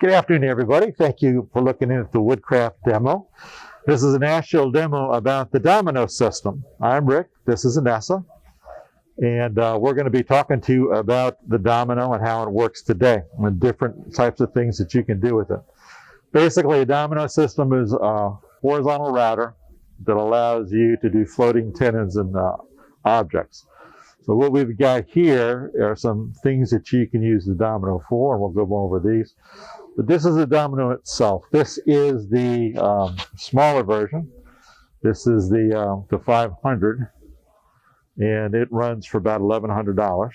Good afternoon, everybody. Thank you for looking in at the Woodcraft demo. This is an actual demo about the domino system. I'm Rick. This is Annessa. And we're going to be talking to you about the domino and how it works today and different types of things that you can do with it. Basically, a domino system is a horizontal router that allows you to do floating tenons and objects. So what we've got here are some things that you can use the domino for, and we'll go over these. But this is the domino itself. This is the smaller version. This is the 500, and it runs for about $1,100.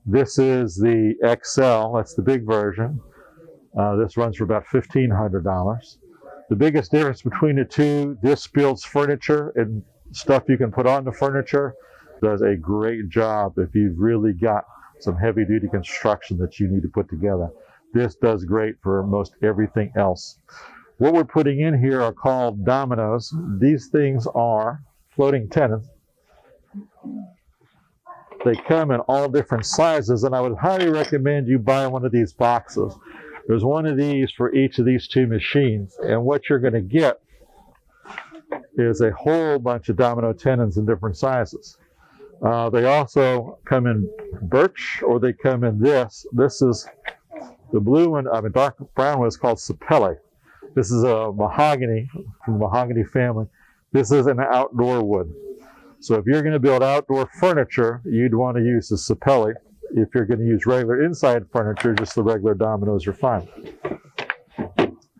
This is the XL, that's the big version. This runs for about $1,500. The biggest difference between the two, this builds furniture and stuff you can put on the furniture. Does a great job if you've really got some heavy-duty construction that you need to put together. This does great for most everything else. What we're putting in here are called dominoes. These things are floating tenons. They come in all different sizes, and I would highly recommend you buy one of these boxes. There's one of these for each of these two machines, and what you're going to get is a whole bunch of domino tenons in different sizes. They also come in birch, or they come in this. This is the blue one, dark brown one is called sapele. This is a mahogany, from the mahogany family. This is an outdoor wood. So if you're going to build outdoor furniture, you'd want to use the sapele. If you're going to use regular inside furniture, just the regular dominoes are fine.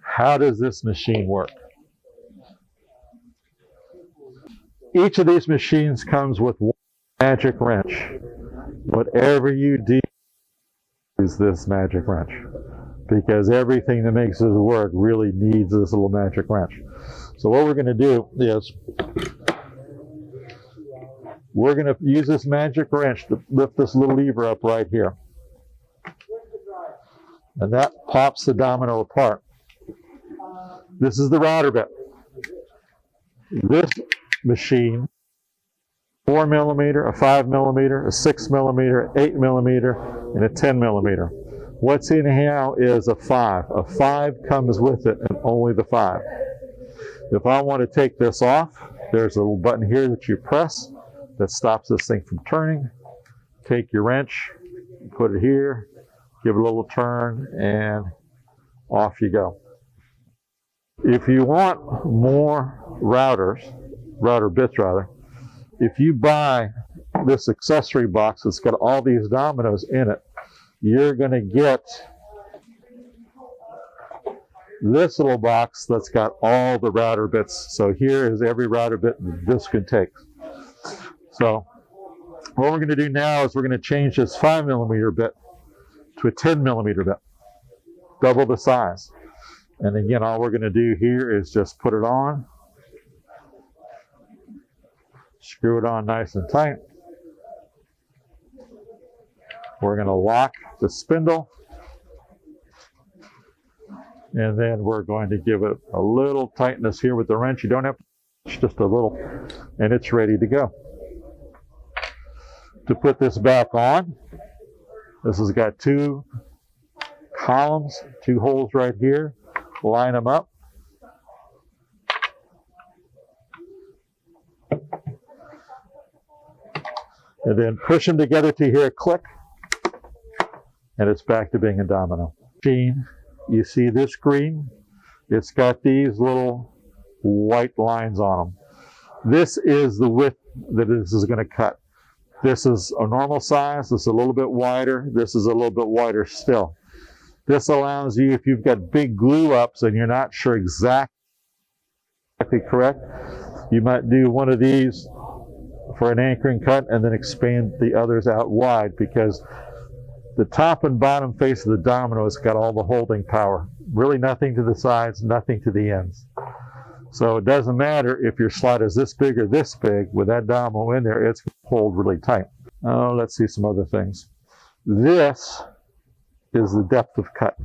How does this machine work? Each of these machines comes with one magic wrench. Whatever you do, use this magic wrench, because everything that makes this work really needs this little magic wrench. So what we're going to do is we're going to use this magic wrench to lift this little lever up right here, and that pops the domino apart. This is the router bit. This machine, 4 millimeter, a 5 millimeter, a 6 millimeter, 8 millimeter, and a 10 millimeter. What's in here is a 5. A 5 comes with it, and only the 5. If I want to take this off, there's a little button here that you press that stops this thing from turning. Take your wrench, put it here, give it a little turn, and off you go. If you want more router bits, if you buy this accessory box that's got all these dominoes in it, you're going to get this little box that's got all the router bits. So here is every router bit this can take. So what we're going to do now is we're going to change this 5 millimeter bit to a 10 millimeter bit, double the size. And again, all we're going to do here is just put it on, screw it on nice and tight. We're going to lock the spindle, and then we're going to give it a little tightness here with the wrench. You don't have to, just a little, and it's ready to go. To put this back on, this has got 2 columns, 2 holes right here. Line them up. And then push them together to hear a click, and it's back to being a domino. Machine, you see this green? It's got these little white lines on them. This is the width that this is going to cut. This is a normal size. This is a little bit wider. This is a little bit wider still. This allows you, if you've got big glue ups and you're not sure exactly correct, you might do one of these for an anchoring cut and then expand the others out wide, because the top and bottom face of the domino has got all the holding power. Really nothing to the sides, nothing to the ends. So it doesn't matter if your slot is this big or this big, with that domino in there, it's going to hold really tight. Oh, let's see some other things. This is the depth of cut.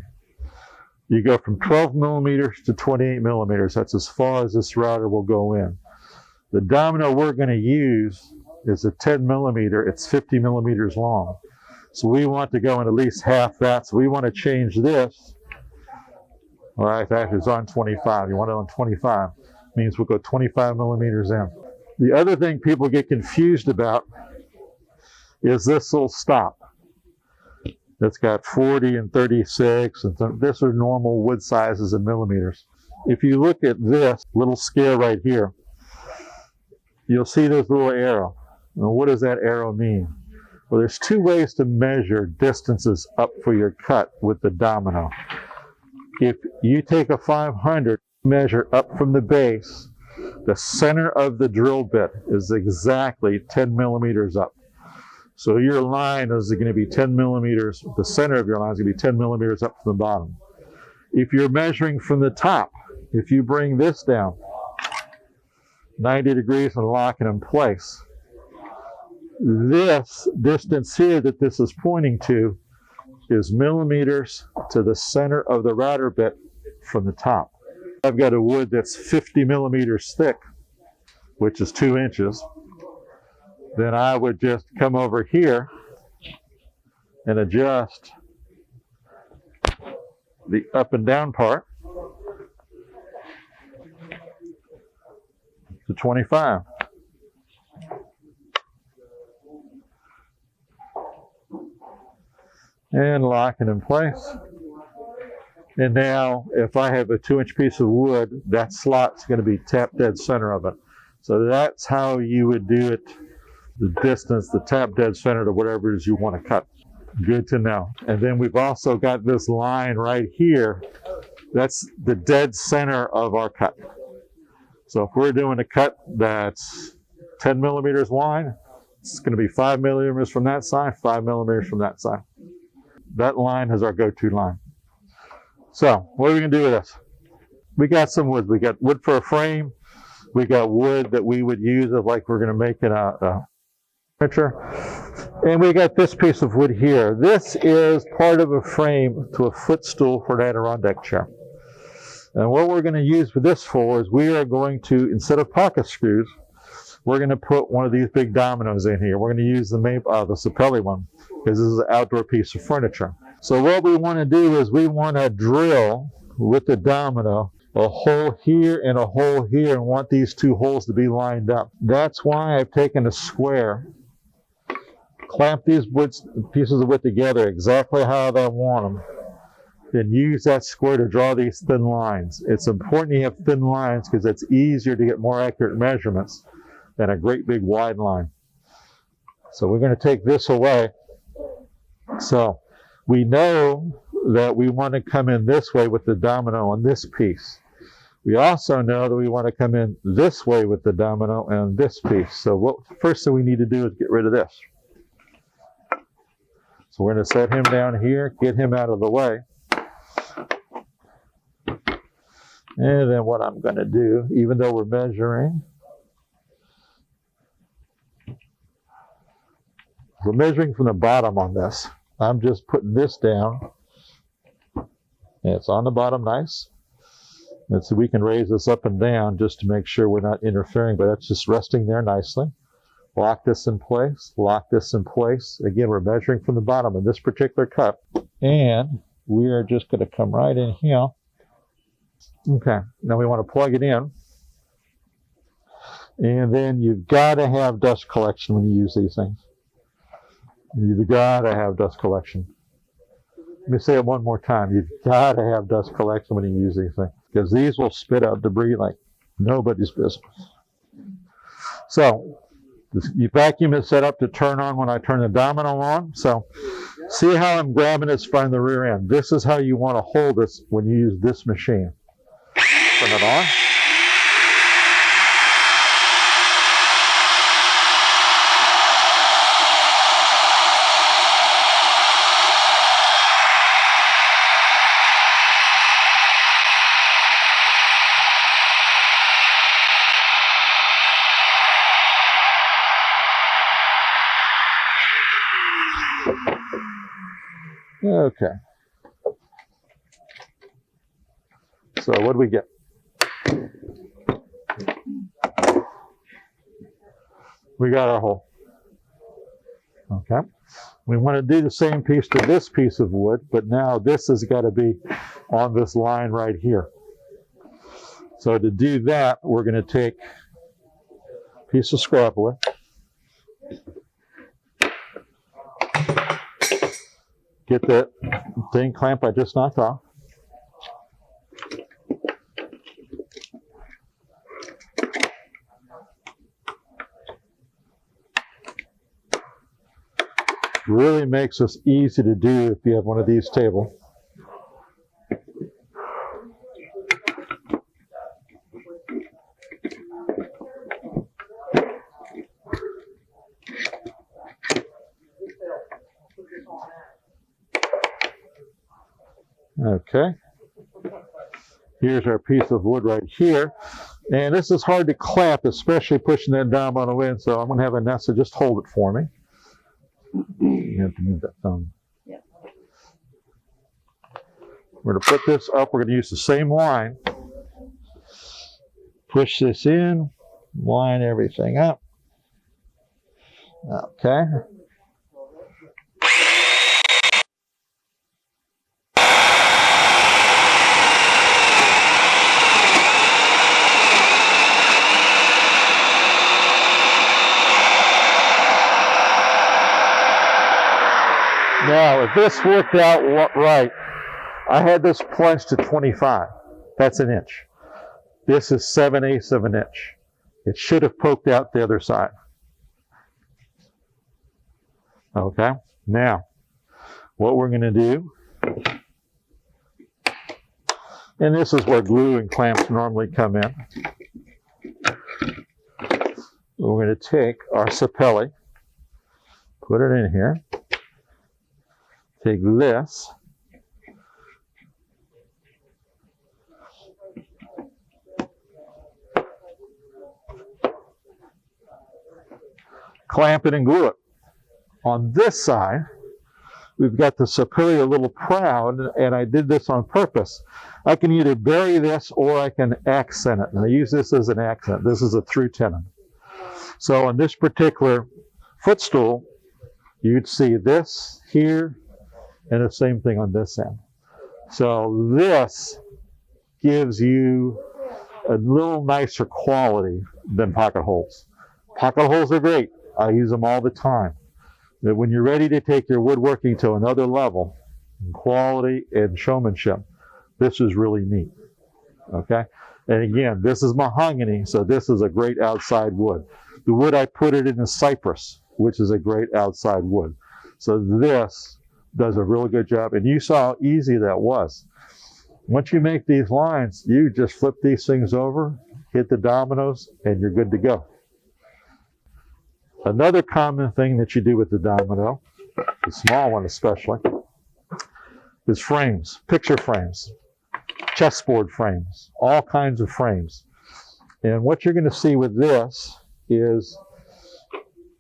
You go from 12 millimeters to 28 millimeters. That's as far as this router will go in. The domino we're going to use is a 10 millimeter. It's 50 millimeters long. So we want to go in at least half that. So we want to change this All right, that is on 25. You want it on 25. Means we'll go 25 millimeters in. The other thing people get confused about is this little stop. That's got 40 and 36, and this are normal wood sizes in millimeters. If you look at this little scale right here, you'll see this little arrow. Now, what does that arrow mean? Well, there's two ways to measure distances up for your cut with the domino. If you take a 500, measure up from the base, the center of the drill bit is exactly 10 millimeters up. So your line is going to be 10 millimeters, the center of your line is going to be 10 millimeters up from the bottom. If you're measuring from the top, if you bring this down 90 degrees and lock it in place, this distance here that this is pointing to is millimeters to the center of the router bit from the top. I've got a wood that's 50 millimeters thick, which is 2 inches. Then I would just come over here and adjust the up and down part to 25. And lock it in place. And now, if I have a 2-inch piece of wood, that slot's going to be tap dead center of it. So that's how you would do it, the distance, the tap dead center to whatever it is you want to cut. Good to know. And then we've also got this line right here. That's the dead center of our cut. So if we're doing a cut that's 10 millimeters wide, it's going to be 5 millimeters from that side, 5 millimeters from that side. That line is our go-to line. So what are we going to do with this? We got some wood. We got wood for a frame. We got wood that we would use if like we're going to make it a furniture. And we got this piece of wood here. This is part of a frame to a footstool for an Adirondack chair. And what we're going to use for this for is we are going to, instead of pocket screws, we're going to put one of these big dominoes in here. We're going to use the Sapelli one, because this is an outdoor piece of furniture. So what we want to do is we want to drill with the domino a hole here and a hole here, and want these two holes to be lined up. That's why I've taken a square, clamp these pieces of wood together exactly how I want them, then use that square to draw these thin lines. It's important you have thin lines because it's easier to get more accurate measurements than a great big wide line. So we're going to take this away. So we know that we want to come in this way with the domino on this piece. We also know that we want to come in this way with the domino and this piece. So what first thing we need to do is get rid of this. So we're going to set him down here, get him out of the way. And then what I'm going to do, even though we're measuring from the bottom on this, I'm just putting this down. And it's on the bottom nice. And so we can raise this up and down just to make sure we're not interfering, but that's just resting there nicely. Lock this in place, lock this in place. Again, we're measuring from the bottom in this particular cut. And we are just going to come right in here. Okay, now we want to plug it in. And then you've got to have dust collection when you use these things. You've got to have dust collection. Let me say it one more time. You've got to have dust collection when you use these things, because these will spit out debris like nobody's business. So your vacuum is set up to turn on when I turn the domino on. So see how I'm grabbing this from the rear end. This is how you want to hold this when you use this machine. Turn it on. Okay. So what do we get? We got our hole. Okay. We want to do the same piece to this piece of wood, but now this has got to be on this line right here. So to do that, we're going to take a piece of scrap wood, get that thin clamp I just knocked off, really makes this easy to do if you have one of these tables. Okay, here's our piece of wood right here, and this is hard to clamp, especially pushing that domino in, so I'm going to have Annessa just hold it for me. You have to move that thumb. Yep. We're going to put this up. We're going to use the same line. Push this in, line everything up. Okay. Now, if this worked out right, I had this plunged to 25. That's an inch. This is 7/8 of an inch. It should have poked out the other side. Okay, now, what we're going to do, and this is where glue and clamps normally come in. We're going to take our sapelli, put it in here. Take this, clamp it and glue it. On this side, we've got the sapelli a little proud, and I did this on purpose. I can either bury this or I can accent it, and I use this as an accent. This is a through tenon. So on this particular footstool, you'd see this here, and the same thing on this end. So this gives you a little nicer quality than pocket holes. Pocket holes are great. I use them all the time. But when you're ready to take your woodworking to another level, in quality and showmanship, this is really neat. Okay? And again, this is mahogany, so this is a great outside wood. The wood I put it in is cypress, which is a great outside wood. So this does a really good job, and you saw how easy that was. Once you make these lines, you just flip these things over, hit the dominoes, and you're good to go. Another common thing that you do with the domino, the small one especially, is frames, picture frames, chessboard frames, all kinds of frames. And what you're going to see with this is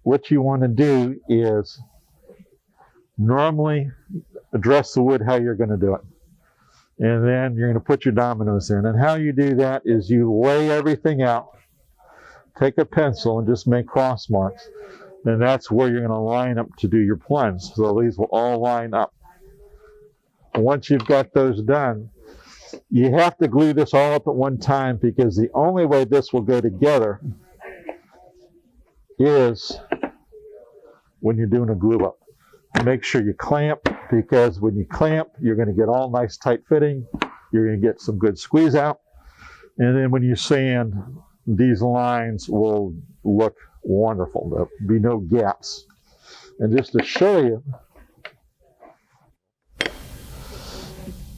what you want to do is normally address the wood how you're going to do it. And then you're going to put your dominoes in. And how you do that is you lay everything out, take a pencil and just make cross marks. And that's where you're going to line up to do your plunge. So these will all line up. And once you've got those done, you have to glue this all up at one time, because the only way this will go together is when you're doing a glue up. Make sure you clamp, because when you clamp, you're going to get all nice tight fitting. You're going to get some good squeeze out. And then when you sand, these lines will look wonderful. There'll be no gaps. And just to show you,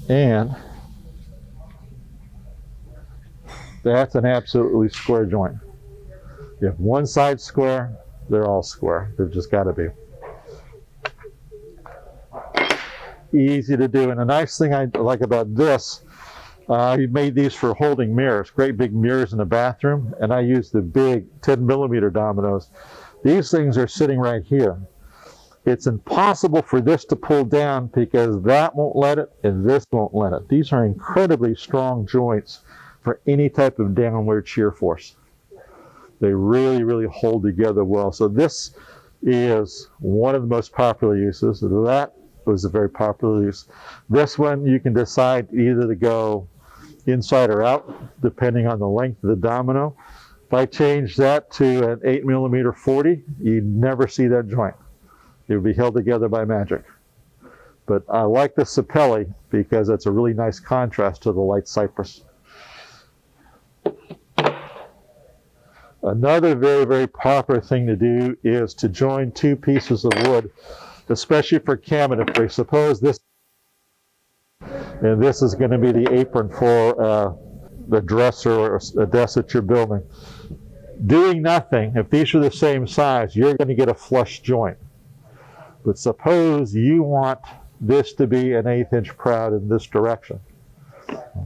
and that's an absolutely square joint. You have one side square, they're all square. They've just got to be. Easy to do. And the nice thing I like about this, he made these for holding mirrors, great big mirrors in the bathroom, and I use the big 10mm dominoes. These things are sitting right here. It's impossible for this to pull down, because that won't let it and this won't let it. These are incredibly strong joints for any type of downward shear force. They really, really hold together well. So this is one of the most popular uses. That was a very popular use. This one, you can decide either to go inside or out, depending on the length of the domino. If I change that to an 8mm 40, you'd never see that joint. It would be held together by magic. But I like the sapelli because it's a really nice contrast to the light cypress. Another very, very popular thing to do is to join two pieces of wood, especially for cabinetry. Suppose this, and this is going to be the apron for the dresser or a desk that you're building. Doing nothing, if these are the same size, you're going to get a flush joint. But suppose you want this to be an 1/8 inch proud in this direction.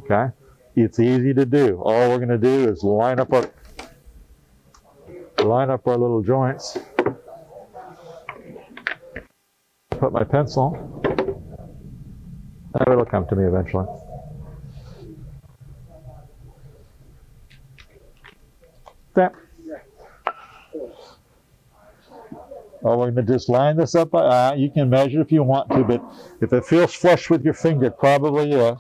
Okay? It's easy to do. All we're going to do is line up our little joints. Put my pencil. It'll come to me eventually. That. Oh, we're going to just line this up by eye. You can measure if you want to, but if it feels flush with your finger, it probably is.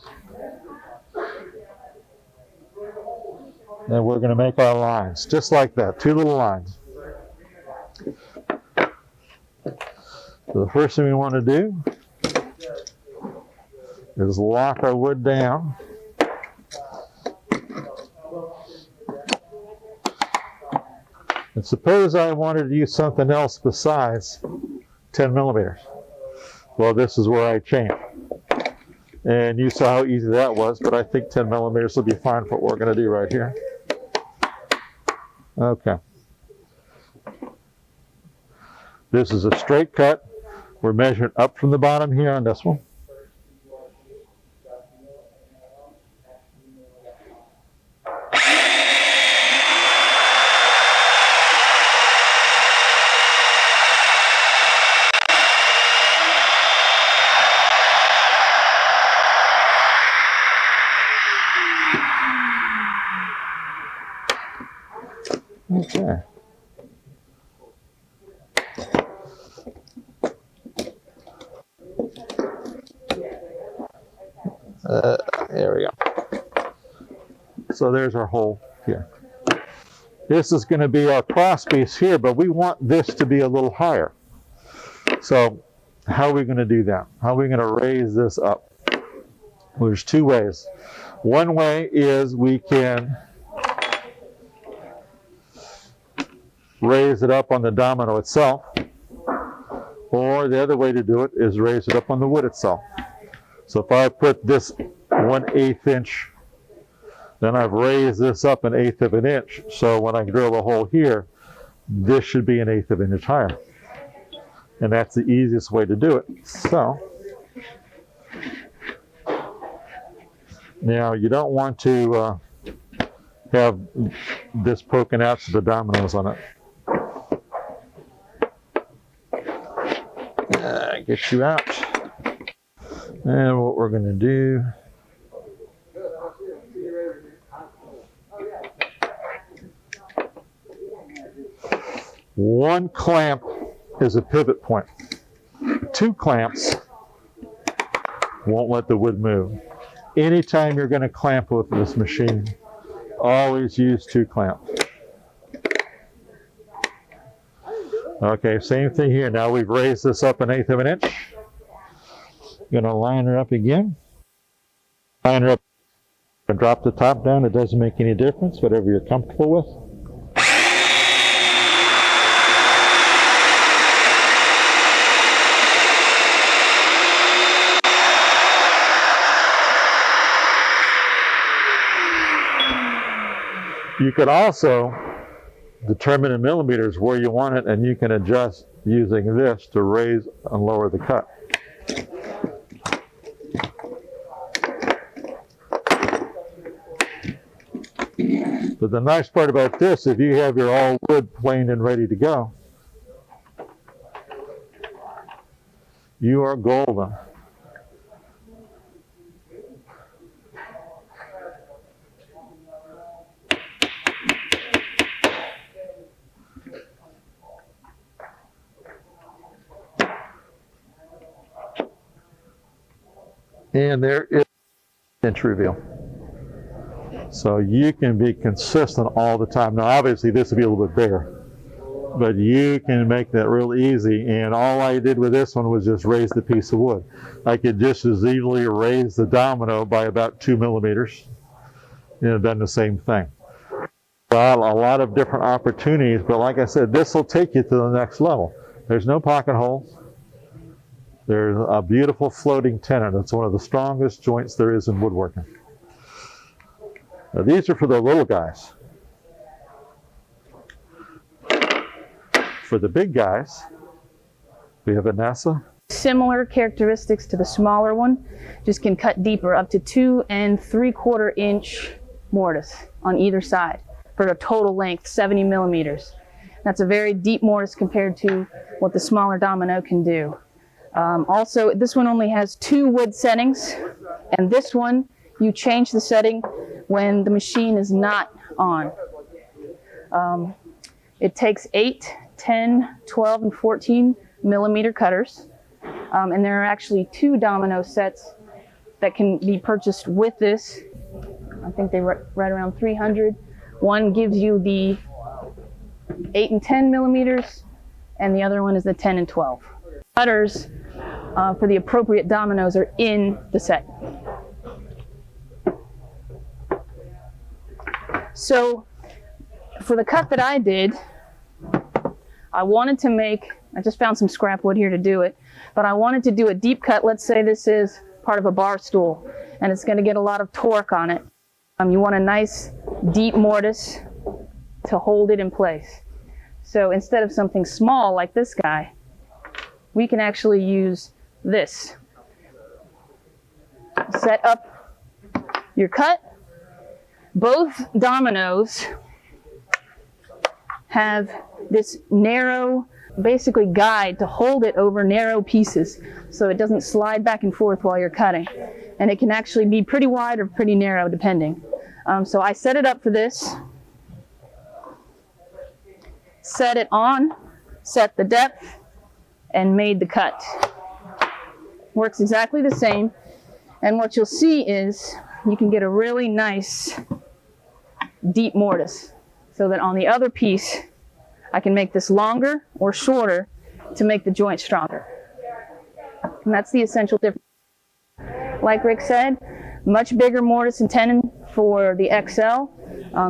And we're going to make our lines, just like that, 2 little lines. So the first thing we want to do is lock our wood down. And suppose I wanted to use something else besides 10mm. Well, this is where I change. And you saw how easy that was, but I think 10mm will be fine for what we're going to do right here. Okay. This is a straight cut. We're measuring up from the bottom here on this one. Okay. There we go. So there's our hole here. This is going to be our cross piece here, but we want this to be a little higher. So how are we going to do that? How are we going to raise this up? Well, there's 2 ways. One way is we can raise it up on the domino itself, or the other way to do it is raise it up on the wood itself. So if I put this 1/8 inch, then I've raised this up 1/8 of an inch. So when I drill a hole here, this should be 1/8 of an inch higher. And that's the easiest way to do it. So now you don't want to have this poking out to the dominoes on it. Get you out. And what we're going to do, one clamp is a pivot point. 2 clamps won't let the wood move. Anytime you're going to clamp with this machine, always use 2 clamps. Okay, same thing here. Now we've raised this up 1/8 of an inch. Going to line her up again. Line her up and drop the top down. It doesn't make any difference, whatever you're comfortable with. You can also determine in millimeters where you want it, and you can adjust using this to raise and lower the cut. But the nice part about this, if you have your all wood planed and ready to go, you are golden. And there is an inch reveal. So you can be consistent all the time. Now obviously this would be a little bit bigger, but you can make that real easy. And all I did with this one was just raise the piece of wood. I could just as easily raise the domino by about 2 millimeters and done the same thing. A lot of different opportunities, but like I said, this will take you to the next level. There's no pocket holes. There's a beautiful floating tenon. It's one of the strongest joints there is in woodworking. Now, these are for the little guys. For the big guys, we have Annessa. Similar characteristics to the smaller one, just can cut deeper, up to 2 3/4 inch mortise on either side for a total length 70 millimeters. That's a very deep mortise compared to what the smaller domino can do. Also, this one only has 2 wood settings, and this one you change the setting when the machine is not on. It takes 8, 10, 12, and 14 millimeter cutters, and there are actually 2 domino sets that can be purchased with this. I think they right around 300. One gives you the 8 and 10 millimeters, and the other one is the 10 and 12. Cutters for the appropriate dominoes are in the set. So for the cut that I did, I wanted to make, I just found some scrap wood here to do it, but I wanted to do a deep cut. Let's say this is part of a bar stool and it's going to get a lot of torque on it. You want a nice deep mortise to hold it in place. So instead of something small like this guy, we can actually use this. Set up your cut. Both dominoes have this narrow, basically guide to hold it over narrow pieces so it doesn't slide back and forth while you're cutting. And it can actually be pretty wide or pretty narrow depending. So I set it up for this. Set it on, set the depth, and made the cut. Works exactly the same. And what you'll see is you can get a really nice deep mortise so that on the other piece I can make this longer or shorter to make the joint stronger. And that's the essential difference. Like Rick said, much bigger mortise and tenon for the XL,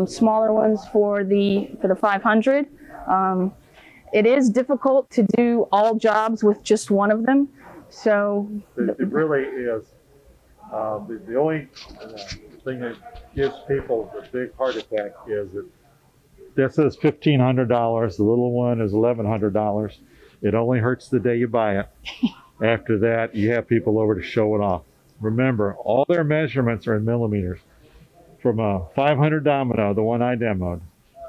smaller ones for the 500. It is difficult to do all jobs with just one of them. So it really is. The only thing that gives people the big heart attack is that this is $1,500. The little one is $1,100. It only hurts the day you buy it. After that, you have people over to show it off. Remember, all their measurements are in millimeters. From a 500 domino, the one I demoed,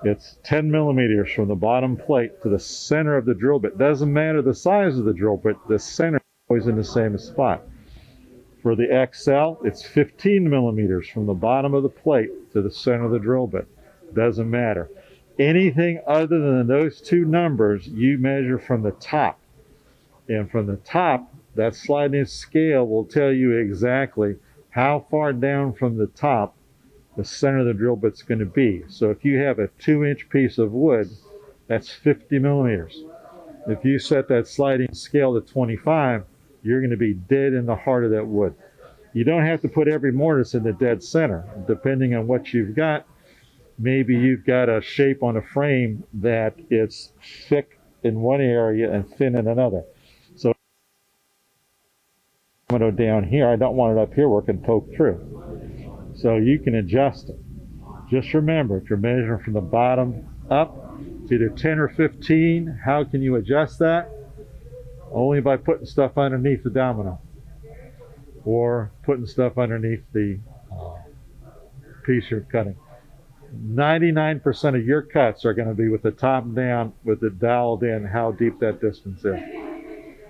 it's 10 millimeters from the bottom plate to the center of the drill bit. Doesn't matter the size of the drill bit, the center is always in the same spot. For the XL, it's 15 millimeters from the bottom of the plate to the center of the drill bit. Doesn't matter. Anything other than those 2 numbers, you measure from the top. And from the top, that sliding scale will tell you exactly how far down from the top the center of the drill bit's going to be. So if you have a 2-inch piece of wood, that's 50 millimeters. If you set that sliding scale to 25, you're going to be dead in the heart of that wood. You don't have to put every mortise in the dead center. Depending on what you've got, maybe you've got a shape on a frame that it's thick in one area and thin in another. So down here, I don't want it up here where it can poke through. So you can adjust it. Just remember, if you're measuring from the bottom up, it's either 10 or 15. How can you adjust that? Only by putting stuff underneath the domino or putting stuff underneath the piece you're cutting. 99% of your cuts are going to be with the top down, with it dialed in how deep that distance is.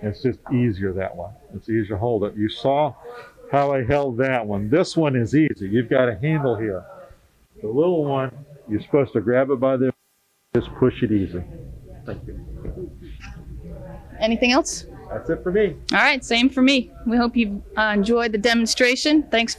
It's just easier that way. It's easier to hold it. You saw how I held that one. This one is easy. You've got a handle here. The little one, you're supposed to grab it by the, just push it easy. Thank you. anything else? That's it for me. All right, same for me. We hope you enjoyed the demonstration. Thanks